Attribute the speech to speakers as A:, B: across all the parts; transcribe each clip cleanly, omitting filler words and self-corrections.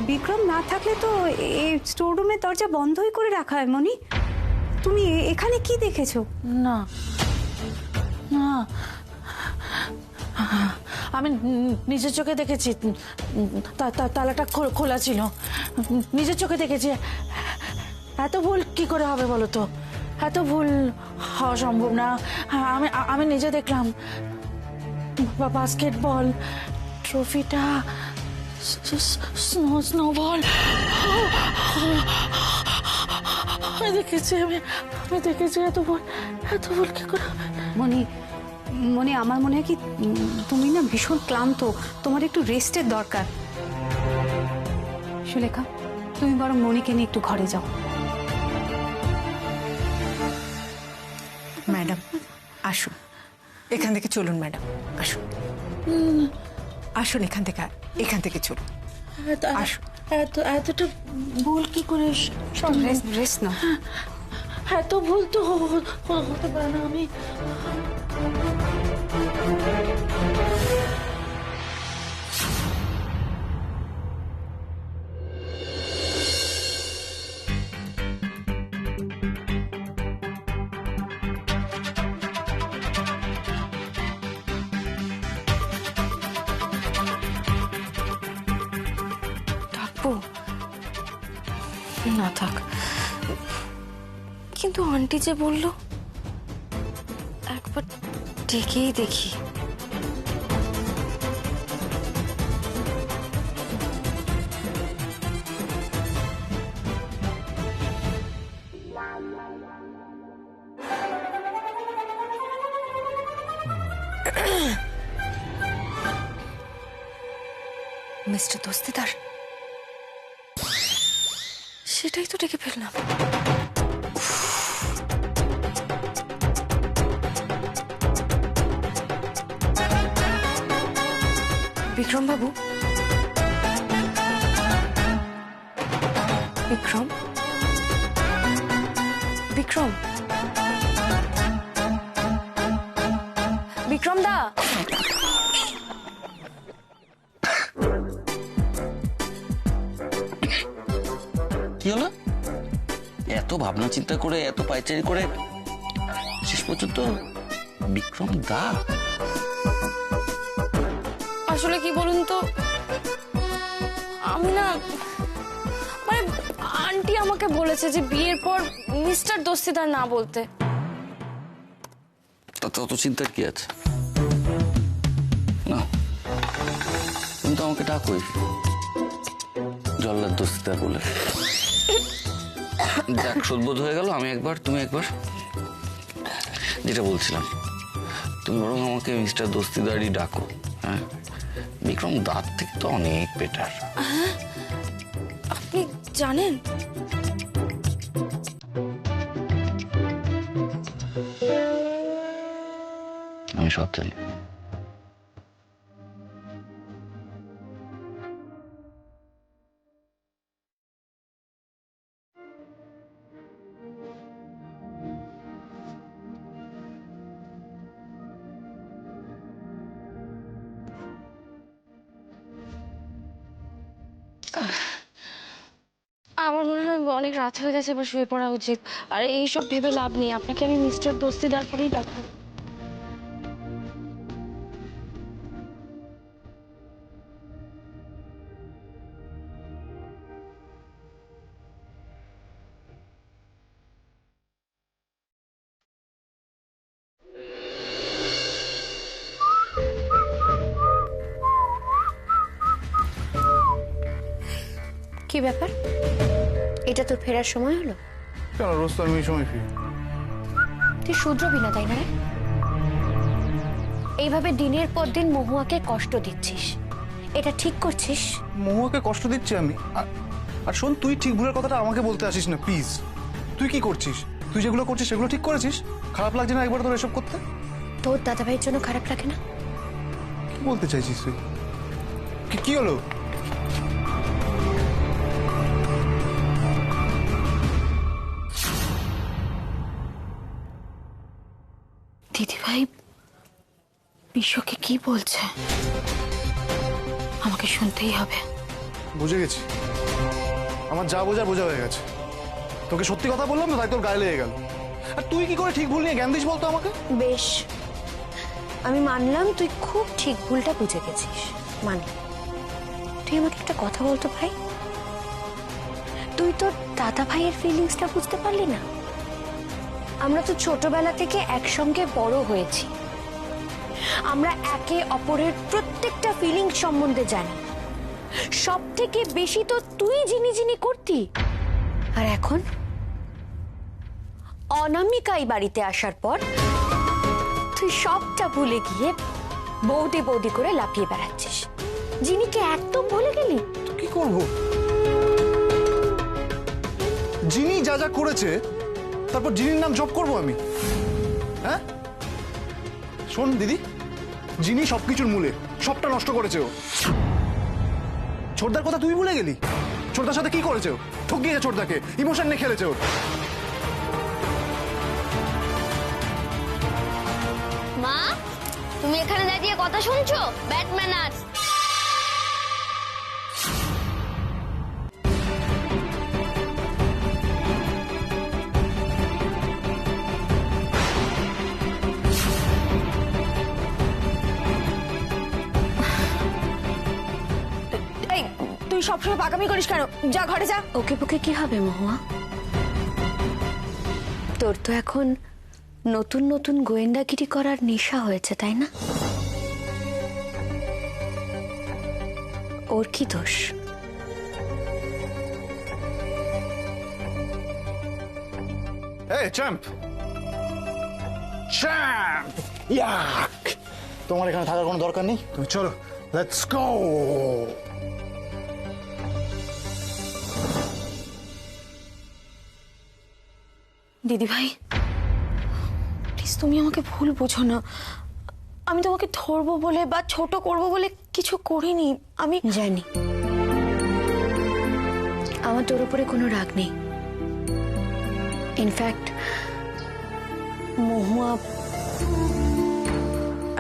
A: বিক্রম না থাকলে তো এই স্টোর রুমের দরজা বন্ধই করে রাখা হয়। মনি, তুমি এখানে কি দেখেছো?
B: না না, আমি নিজের চোখে দেখেছি, তালাটা খোলা ছিল। নিজের চোখে দেখেছি। এত ভুল কি করে হবে বলো তো? এত ভুল হওয়া সম্ভব না। আমি নিজে দেখলাম বাস্কেটবল ট্রফিটা, স্নোবল আমি দেখেছি। আমি দেখেছি। এত ভুল কি করে হবে?
A: মনি, মনি, আমার মনে হয় কি তুমি না ভীষণ ক্লান্ত, তোমার একটু রেস্টের দরকার। সুলেখা, তুমি বরং মনিকে নিয়ে একটু ঘরে যাও।
C: ম্যাডাম আসুন, এখান থেকে চলুন। ম্যাডাম আসুন, আসুন, এখান থেকে চলুন। আসুন।
B: এতটা ভুল কি করে?
A: রেস্ট নাও।
B: এত ভুল তো হতে পারে না। আমি
D: ডাকবো না, থাক। কিন্তু আন্টি যে বলল একবার ডেকেই দেখি। মিস্টার দস্তিদার, সেটাই তো ডেকে ফেললাম। বিক্রম বাবু, বিক্রম, বিক্রম, বিক্রম দা।
E: কি হলো? এত ভাবনা চিন্তা করে, এত পায়চারি করে শেষ পর্যন্ত বিক্রম দা?
D: আসলে কি বলুন তো, আমি না, মানে আন্টি আমাকে বলেছে যে বিয়ের পর মিস্টার দস্তিদার না বলতে।
E: তাতে অত চিন্তার কি আছে? না, তুমি তো আমাকে ডাকোই জল্লাদ দস্তিদার বলে। যাক, শোধবোধ হয়ে গেল। আমি একবার, তুমি একবার। যেটা বলছিলাম, তুমি বরং আমাকে মিস্টার দস্তিদারই ডাকো। হ্যাঁ, বিক্রম দাঁত থেকে তো অনেক বেটার।
D: আপনি জানেন?
E: আমি সব জানি।
D: আমার মনে হয় অনেক রাত হয়ে গেছে, এবার শুয়ে পড়া উচিত। আর এইসব ভেবে লাভ নেই, আপনাকে আমি মিস্টার দস্তিদার করেই ডাকবো।
F: কি ব্যাপার? এটা তোর ফেরার সময় হলো?
G: কেন, রোজ তো আমি এই সময় ফিরি।
F: তুই শুধরবি না, তাই না রে? এইভাবে দিনের পর দিন মহুয়াকে কষ্ট দিচ্ছিস, এটা ঠিক করছিস?
G: মহুয়াকে কষ্ট দিচ্ছি আমি? আর শোন, তুই ঠিক ভুলের কথাটা আমাকে বলতে আসিস না প্লিজ। তুই কি করছিস? তুই যেগুলো করছিস সেগুলো ঠিক করেছিস? খারাপ লাগছে না একবার তোর এসব করতে?
F: তোর দাদাভাইয়ের জন্য খারাপ লাগে না?
G: কি বলতে চাইছিস তুই? কি হলো?
B: দিদিভাই বিশ্বকে কি বলছে আমাকে শুনতেই হবে।
G: বুঝে গেছি। আমার যা বোঝা বোঝা হয়ে গেছে। তোকে সত্যি কথা বললাম তো, তাই তোর গায়ে লেগে গেল। আর তুই কি করে ঠিক ভুল নিয়ে জ্ঞান দিস বলতো আমাকে?
F: বেশ, আমি মানলাম তুই খুব ঠিক ভুলটা বুঝে গেছিস, মানলাম। তুই আমাকে একটা কথা বলতো ভাই, তুই তোর দাদা ভাইয়ের ফিলিংসটা বুঝতে পারলি না? আমরা তো ছোটবেলা থেকে একসঙ্গে বড় হয়েছি, আমরা একে অপরের প্রত্যেকটা ফিলিংস সম্বন্ধে জানি। সব থেকে বেশি তো তুই জিনি করতি, আর এখন অনামিকা এই বাড়িতে আসার পর তুই সবটা ভুলে গিয়ে বৌদি বৌদি করে লাফিয়ে বেড়াচ্ছিস। জিনিকে একদম ভুলে গেলি?
G: তো কি করবো? জিনি যা যা করেছে তারপর জিনির নাম জপ করবো আমি? হ্যাঁ শোন দিদি, জিনি সবকিছুর মূলে, সবটা নষ্ট করেছে ও। ছোটদার কথা তুই ভুলে গেলি? ছোটদার সাথে কি করেছে ও? ঠকিয়েছে ছোটদাকে, ইমোশন নিয়ে খেলেছে ও।
F: মা, তুমি এখানে দাঁড়িয়ে কথা শুনছো? Bad manners.
B: এই তুই সবসময় পাকামি করিস কেন? যা ঘরে যা।
F: ওকে পোকে কি হবে মহুয়া? তোর তো এখন নতুন নতুন গোয়েন্দাগিরি করার নেশা হয়েছে, তাই না? ওর কি দোষ?
G: এই চ্যাম্প, চ্যাম্প, ইয়াক! তোমার এখানে থাকার কোনো দরকার নেই, তুমি চলো, লেটস গো।
B: দিদি ভাই প্লিজ, তুমি আমাকে ভুল বোঝো না। আমি তোমাকে ধরবো বলে বা ছোট করব বলে কিছু করিনি। আমি
F: জানি আমার তোর উপরে কোনো রাগ নেই। ইনফ্যাক্ট মহুয়া,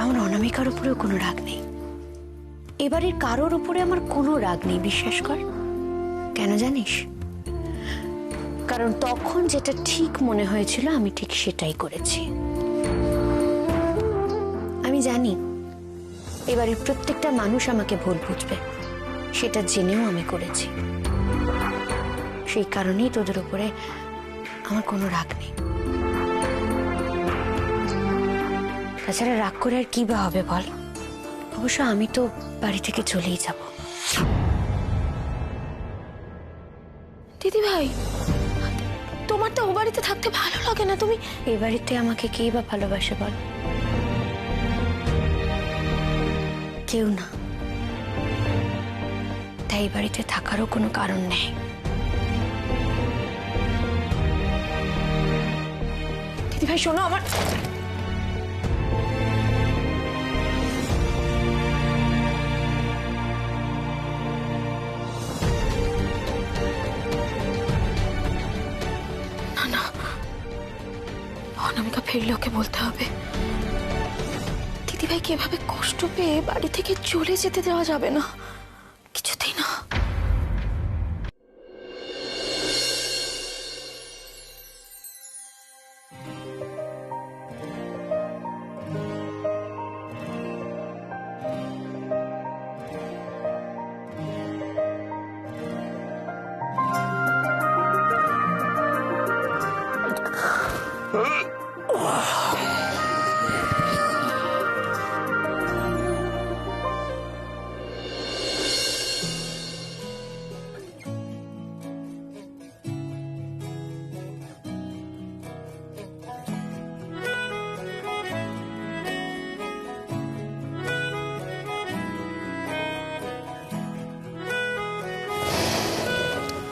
F: আমার অনামিকার উপরেও কোনো রাগ নেই। এবারের কারোর উপরে আমার কোনো রাগ নেই, বিশ্বাস কর। কেন জানিস? কারণ তখন যেটা ঠিক মনে হয়েছিল আমি ঠিক সেটাই করেছি। আমি জানি এবারের প্রত্যেকটা মানুষ আমাকে ভুল বুঝবে, সেটা জেনেও আমি করেছি। সেই কারণেই তোদের উপরে আমার কোনো রাগ নেই। তাছাড়া রাগ করে আর কি বা হবে বল? অবশ্য আমি তো বাড়ি থেকে চলেই যাব।
B: দিদি ভাই, তোমার তো ও বাড়িতে থাকতে ভালো লাগে না। তুমি
F: এই বাড়িতে আমাকে কে বা ভালোবাসে বল? কেউ না। তাই এই বাড়িতে থাকারও কোনো কারণ নেই।
B: দিদি ভাই শোনো, আমার না, অনামিকা ফিরলে ওকে বলতে হবে। দিদিভাইকে এভাবে কষ্ট পেয়ে বাড়ি থেকে চলে যেতে দেওয়া যাবে না, কিছুতেই না।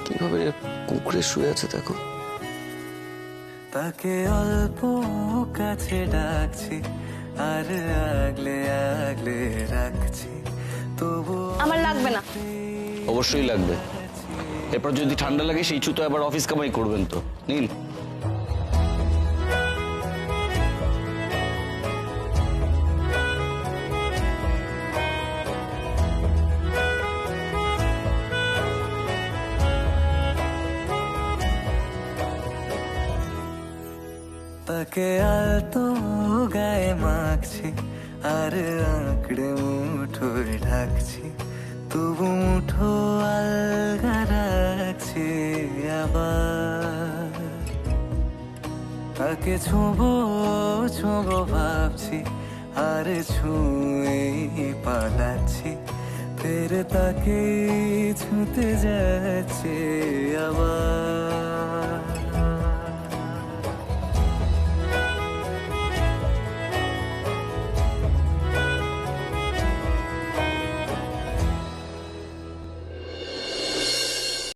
E: কিভাবে কুকুরে শুয়ে আছে দেখো।
H: তাকে অল্প কাছে ডাকছি আর আগলে আগলে রাখছি, তবু
D: আমার লাগবে না।
E: অবশ্যই লাগবে। এরপর যদি ঠান্ডা লাগে সেই ছুতো আবার অফিস কামাই করবেন তো। নীল,
H: তাকে আলতো গায়ে মাখছি আর আঁকড়ে মুঠোয় ঢাকছি, তবু মুঠো আলগা রাখছি আবার। তাকে ছোঁবো ছোঁবো ভাবছি আর ছুঁয়ে পালাচ্ছি, ফের তাকে ছুঁতে যাচ্ছে আবার।